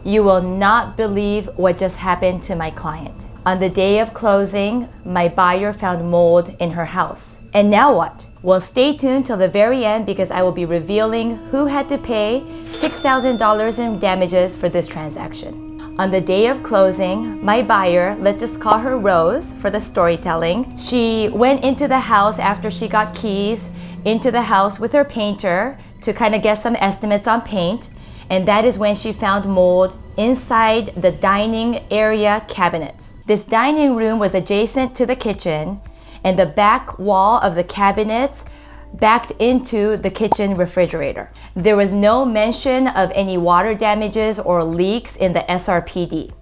You will not believe what just happened to my client. On the day of closing, my buyer found mold in her house. And now what? Well, stay tuned till the very end because I will be revealing who had to pay $6,000 in damages for this transaction. On the day of closing, my buyer, let's just call her Rose for the storytelling, she went into the house after she got keys into the house with her painter to kind of get some estimates on paint. And that is when she found mold inside the dining area cabinets. This dining room was adjacent to the kitchen, and the back wall of the cabinets backed into the kitchen refrigerator. There was no mention of any water damages or leaks in the SRPD.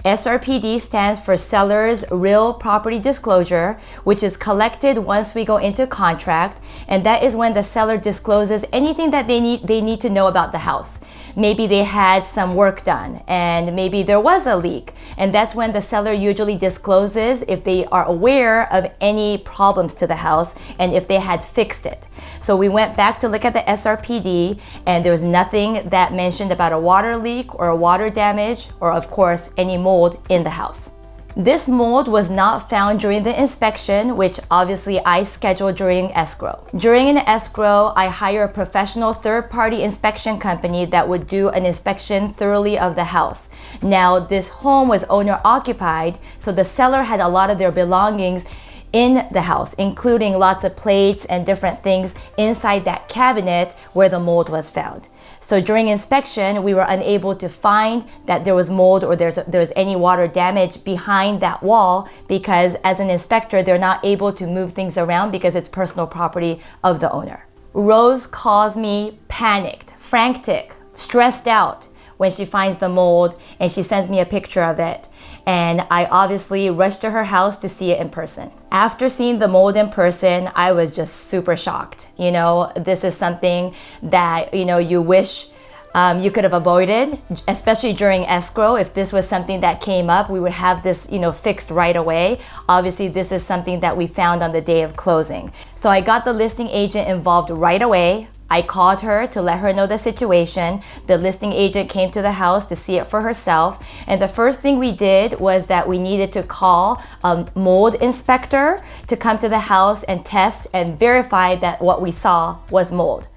SRPD stands for Seller's Real Property Disclosure, which is collected once we go into contract, and that is when the seller discloses anything that they need to know about the house. Maybe they had some work done, and maybe there was a leak, and that's when the seller usually discloses if they are aware of any problems to the house and if they had fixed it. So we went back to look at the SRPD, and there was nothing that mentioned about a water leak or a water damage or, of course, any mold in the house. This mold was not found during the inspection, which obviously I scheduled during escrow. During an escrow, I hire a professional third-party inspection company that would do an inspection thoroughly of the house. Now, this home was owner-occupied, so the seller had a lot of their belongings in the house, including lots of plates and different things inside that cabinet where the mold was found. So during inspection, we were unable to find that there was mold or there was any water damage behind that wall because as an inspector, they're not able to move things around because it's personal property of the owner. Rose calls me panicked, frantic, stressed out when she finds the mold, and she sends me a picture of it. And I obviously rushed to her house to see it in person. After seeing the mold in person, I was just super shocked. You know, this is something that, you wish you could have avoided, especially during escrow. If this was something that came up, we would have this, fixed right away. Obviously, this is something that we found on the day of closing. So I got the listing agent involved right away. I called her to let her know the situation. The listing agent came to the house to see it for herself. And the first thing we did was that we needed to call a mold inspector to come to the house and test and verify that what we saw was mold.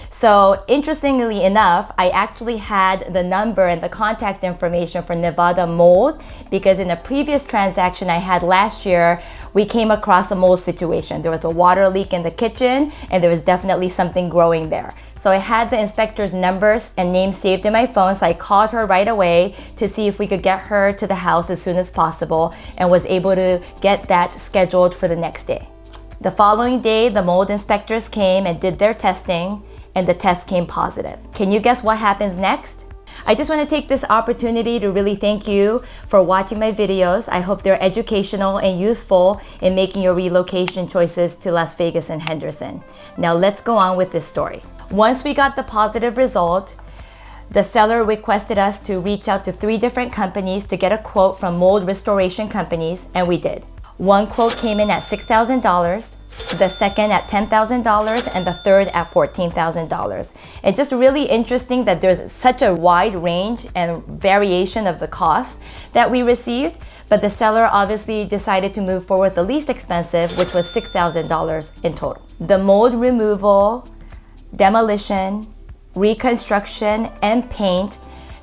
So interestingly enough, I actually had the number and the contact information for Nevada Mold because in a previous transaction I had last year, we came across a mold situation. There was a water leak in the kitchen and there was definitely something growing there. So I had the inspector's numbers and names saved in my phone, so I called her right away to see if we could get her to the house as soon as possible and was able to get that scheduled for the next day. The following day, the mold inspectors came and did their testing, and the test came positive. Can you guess what happens next? I just want to take this opportunity to really thank you for watching my videos. I hope they're educational and useful in making your relocation choices to Las Vegas and Henderson. Now let's go on with this story. Once we got the positive result, the seller requested us to reach out to 3 different companies to get a quote from mold restoration companies, and we did. One quote came in at $6,000, the second at $10,000, and the third at $14,000. It's just really interesting that there's such a wide range and variation of the cost that we received, but the seller obviously decided to move forward the least expensive, which was $6,000 in total. The mold removal, demolition, reconstruction, and paint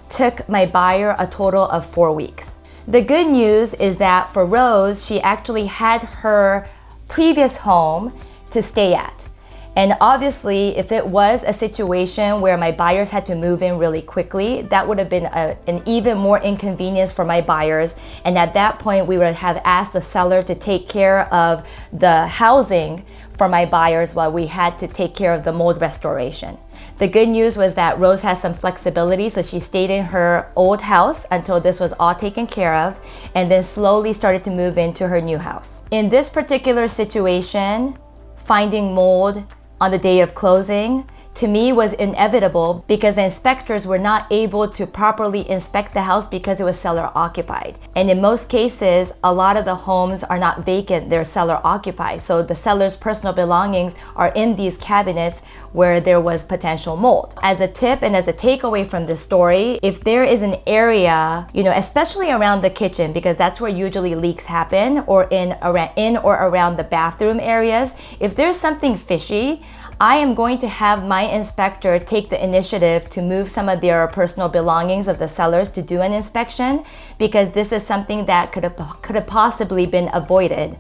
took my buyer a total of 4 weeks. The good news is that for Rose, she actually had her previous home to stay at. And obviously, if it was a situation where my buyers had to move in really quickly, that would have been an even more inconvenience for my buyers. And at that point, we would have asked the seller to take care of the housing for my buyers while we had to take care of the mold restoration. The good news was that Rose has some flexibility, so she stayed in her old house until this was all taken care of, and then slowly started to move into her new house. In this particular situation, finding mold on the day of closing to me was inevitable because the inspectors were not able to properly inspect the house because it was seller occupied. And in most cases, a lot of the homes are not vacant, they're seller occupied. So the seller's personal belongings are in these cabinets where there was potential mold. As a tip and as a takeaway from this story, if there is an area, especially around the kitchen, because that's where usually leaks happen, or in or around the bathroom areas, if there's something fishy, I am going to have my inspector take the initiative to move some of their personal belongings of the sellers to do an inspection, because this is something that could have possibly been avoided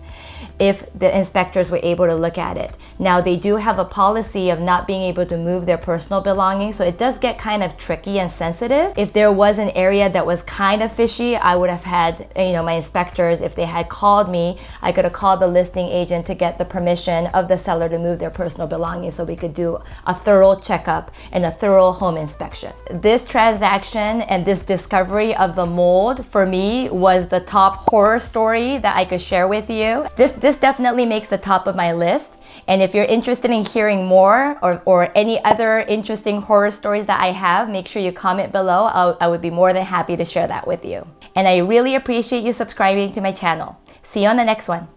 if the inspectors were able to look at it. Now, they do have a policy of not being able to move their personal belongings, so it does get kind of tricky and sensitive. If there was an area that was kind of fishy, I would have had, my inspectors, if they had called me, I could have called the listing agent to get the permission of the seller to move their personal belongings so we could do a thorough checkup and a thorough home inspection. This transaction and this discovery of the mold, for me, was the top horror story that I could share with you. This definitely makes the top of my list. And if you're interested in hearing more or any other interesting horror stories that I have, make sure you comment below. I would be more than happy to share that with you. And I really appreciate you subscribing to my channel. See you on the next one.